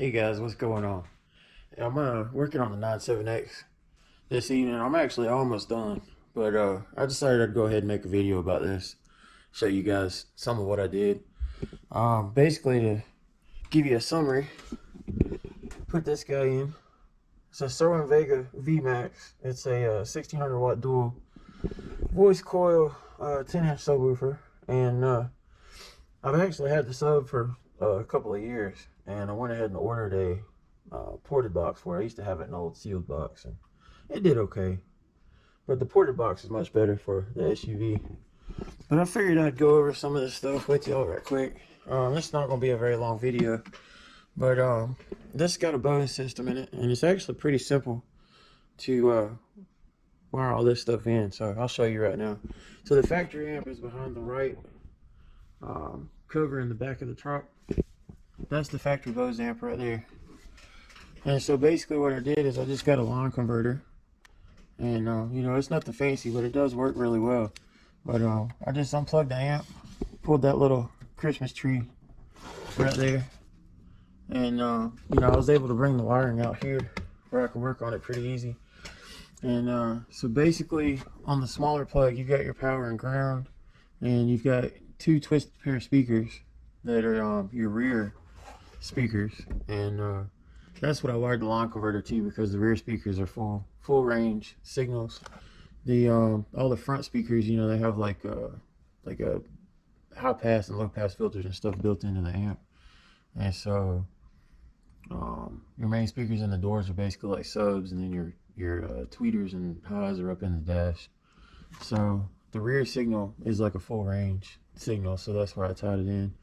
Hey guys, what's going on? I'm working on the 97X this evening. I'm actually almost done, but I decided I'd go ahead and make a video about this, show you guys some of what I did. Basically, to give you a summary, put this guy in. It's a Cerwin-Vega VMAX. It's a 1600 watt dual voice coil 10-inch subwoofer, and I've actually had the sub for a couple of years, and I went ahead and ordered a ported box for it. I used to have it in an old sealed box, and it did okay, but the ported box is much better for the SUV. But I figured I'd go over some of this stuff with y'all right quick. This is not going to be a very long video, but this got a bose system in it, and it's actually pretty simple to wire all this stuff in, so I'll show you right now. So the factory amp is behind the right cover in the back of the truck. That's the factory bose amp right there. And so basically what I did is I just got a line converter, and you know, it's nothing fancy, but it does work really well. But I just unplugged the amp, pulled that little Christmas tree right there, and you know, I was able to bring the wiring out here where I can work on it pretty easy. And so basically on the smaller plug, you've got your power and ground, and you've got two twisted pair of speakers that are your rear speakers, and that's what I wired the line converter to, because the rear speakers are full range signals. The all the front speakers, you know, they have like a high pass and low pass filters and stuff built into the amp, and so your main speakers in the doors are basically like subs, and then your tweeters and highs are up in the dash. So the rear signal is like a full range signal, so that's where I tied it in.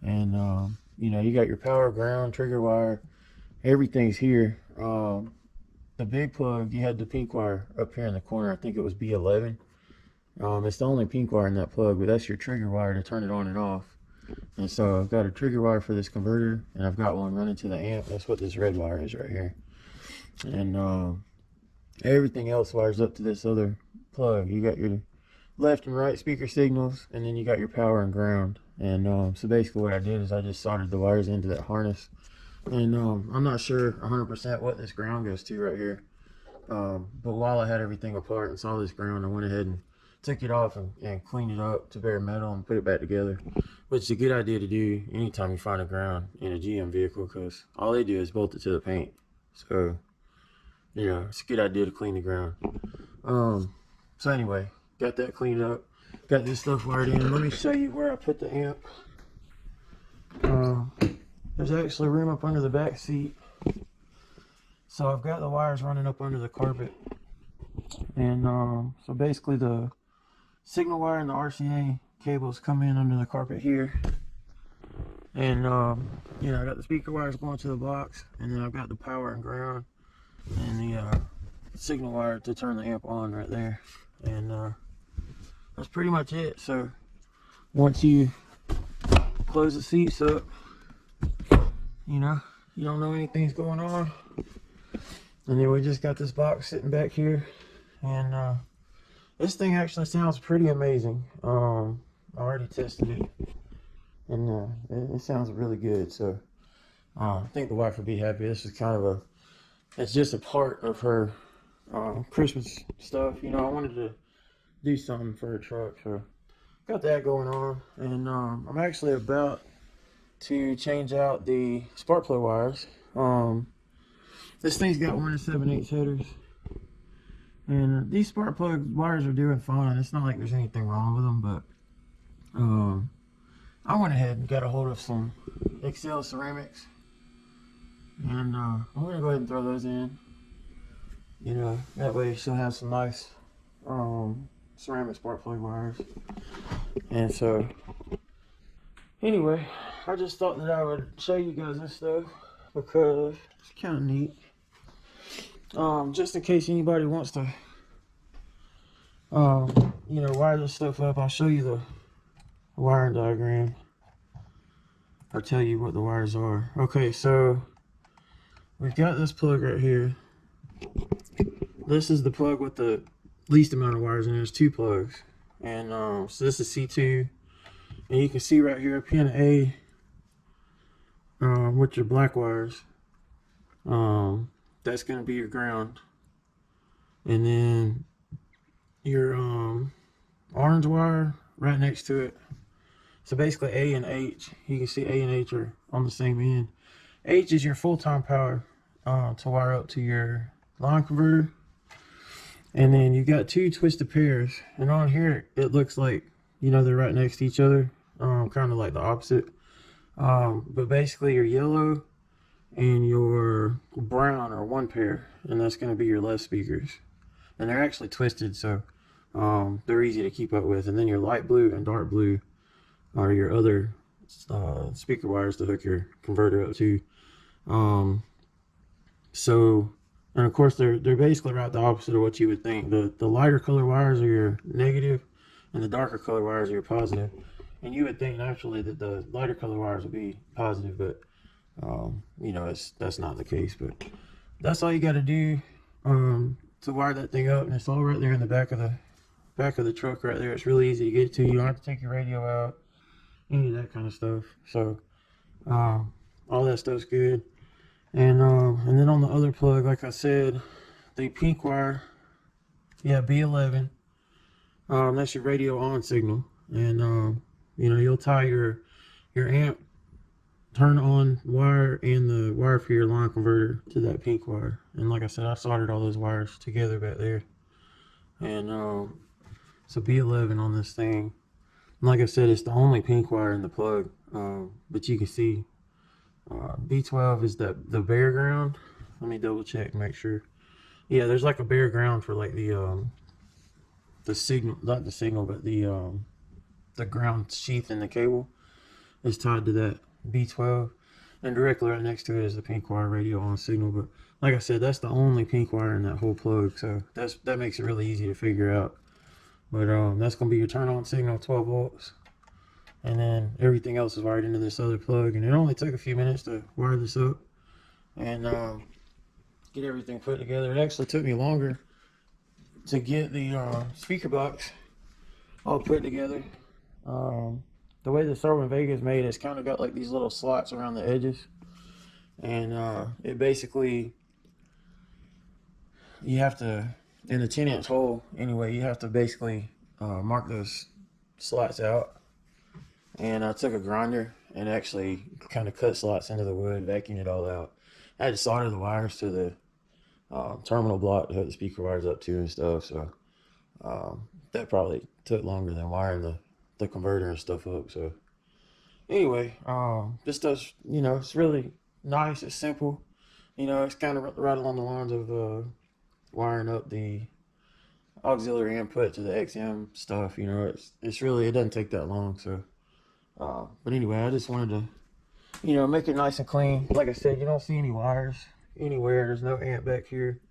And you know, you got your power, ground, trigger wire, everything's here. The big plug, you had the pink wire up here in the corner. I think it was B11. It's the only pink wire in that plug, but that's your trigger wire to turn it on and off. And so I've got a trigger wire for this converter, and I've got one running to the amp. That's what this red wire is right here. And everything else wires up to this other plug. You got your left and right speaker signals, and then you got your power and ground. And so basically what I did is I just soldered the wires into that harness. And I'm not sure 100% what this ground goes to right here, but while I had everything apart and saw this ground, I went ahead and took it off and cleaned it up to bare metal and put it back together, which is a good idea to do anytime you find a ground in a GM vehicle, because all they do is bolt it to the paint. So you know, it's a good idea to clean the ground. So anyway, got that cleaned up, got this stuff wired in. Let me show you where I put the amp. There's actually room up under the back seat, so I've got the wires running up under the carpet. And so basically the signal wire and the RCA cables come in under the carpet here, and you know, I got the speaker wires going to the box, and then I've got the power and ground and the signal wire to turn the amp on right there. And that's pretty much it. So once you close the seats up, you know, you don't know anything's going on. And then we just got this box sitting back here, and this thing actually sounds pretty amazing. I already tested it, and it sounds really good. So I think the wife would be happy. This is kind of it's just a part of her Christmas stuff. You know, I wanted to do something for her truck, so got that going on. And I'm actually about to change out the spark plug wires. This thing's got 1 7/8 headers, and these spark plug wires are doing fine. It's not like there's anything wrong with them, but I went ahead and got a hold of some Accel ceramics, and I'm gonna go ahead and throw those in. You know, that way she'll have some nice ceramic spark plug wires. And so anyway, I just thought that I would show you guys this stuff because it's kind of neat. Just in case anybody wants to you know, wire this stuff up, I'll show you the wiring diagram. I'll tell you what the wires are. Okay, so we've got this plug right here. This is the plug with the least amount of wires, and there's two plugs. And so this is C2, and you can see right here, pin A with your black wires. That's going to be your ground. And then your orange wire right next to it. So basically A and H, you can see A and H are on the same end. H is your full-time power to wire up to your line converter. And then you got two twisted pairs. And on here, it looks like, you know, they're right next to each other. Kind of like the opposite. But basically your yellow and your brown are one pair. And that's going to be your left speakers. And they're actually twisted, so they're easy to keep up with. And then your light blue and dark blue are your other speaker wires to hook your converter up to. So, and of course they're basically right the opposite of what you would think. The lighter color wires are your negative, and the darker color wires are your positive. And you would think naturally that the lighter color wires would be positive, but you know, that's not the case. But that's all you got to do to wire that thing up, and it's all right there in the back of the truck right there. It's really easy to get to. You don't have to take your radio out, any of that kind of stuff. So all that stuff's good. And then on the other plug, like I said, the pink wire, yeah, B11, that's your radio on signal. And you know, you'll tie your amp turn on wire and the wire for your line converter to that pink wire. And like I said, I soldered all those wires together back there. And so B11 on this thing. And like I said, it's the only pink wire in the plug. But you can see B12 is the bare ground. Let me double check and make sure. Yeah, there's like a bare ground for like the signal, not the signal, but the ground sheath in the cable is tied to that B12, and directly right next to it is the pink wire radio on signal. But like I said, that's the only pink wire in that whole plug, so that makes it really easy to figure out. But that's gonna be your turn on signal, 12 volts, and then everything else is wired into this other plug. And it only took a few minutes to wire this up and get everything put together. It actually took me longer to get the speaker box all put together. The way the Cerwin-Vega is made, it's kind of got like these little slots around the edges, and it basically, you have to, in a 10-inch hole anyway, you have to basically mark those slots out. And I took a grinder and actually kind of cut slots into the wood, vacuumed it all out. I had to solder the wires to the terminal block to hook the speaker wires up to and stuff, so that probably took longer than wiring the converter and stuff up. So anyway, this stuff's, you know, it's really nice, it's simple, you know, it's kind of right along the lines of wiring up the auxiliary input to the XM stuff. You know, it's really, it doesn't take that long. So but anyway, I just wanted to, you know, make it nice and clean. Like I said, you don't see any wires anywhere. There's no amp back here.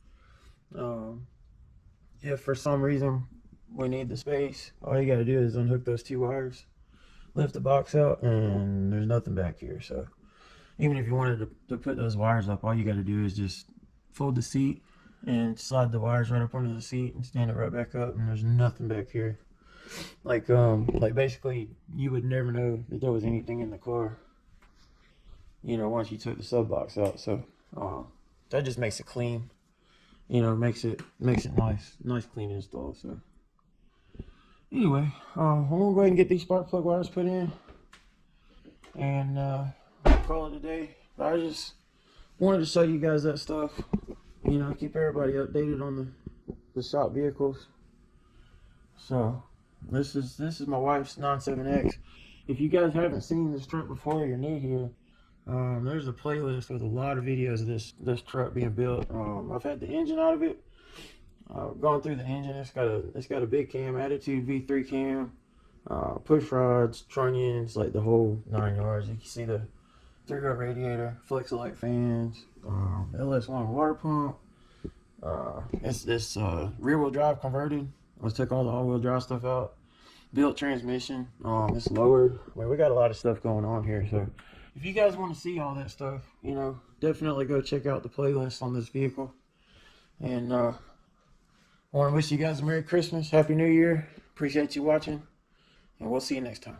If for some reason we need the space, all you got to do is unhook those two wires, lift the box out, and there's nothing back here. So even if you wanted to put those wires up, all you got to do is just fold the seat and slide the wires right up under the seat and stand it right back up, and there's nothing back here. Like basically you would never know that there was anything in the car, you know, once you took the sub box out. So that just makes it clean, you know, makes it nice clean install. So anyway, I'm gonna go ahead and get these spark plug wires put in and call it a day. I just wanted to show you guys that stuff, you know, keep everybody updated on the shop vehicles. So this is my wife's 97X. If you guys haven't seen this truck before, you're new here, there's a playlist with a lot of videos of this truck being built. I've had the engine out of it. Gone through the engine. It's got a big cam, Attitude V3 cam, push rods, trunnions, like the whole 9 yards. You can see the 3-row radiator, Flexolite fans, LS1 water pump. It's rear-wheel drive converted. Let's take all the all-wheel drive stuff out. Built transmission. It's lowered. I mean, we got a lot of stuff going on here. So if you guys want to see all that stuff, you know, definitely go check out the playlist on this vehicle. And I want to wish you guys a Merry Christmas, Happy New Year. Appreciate you watching, and we'll see you next time.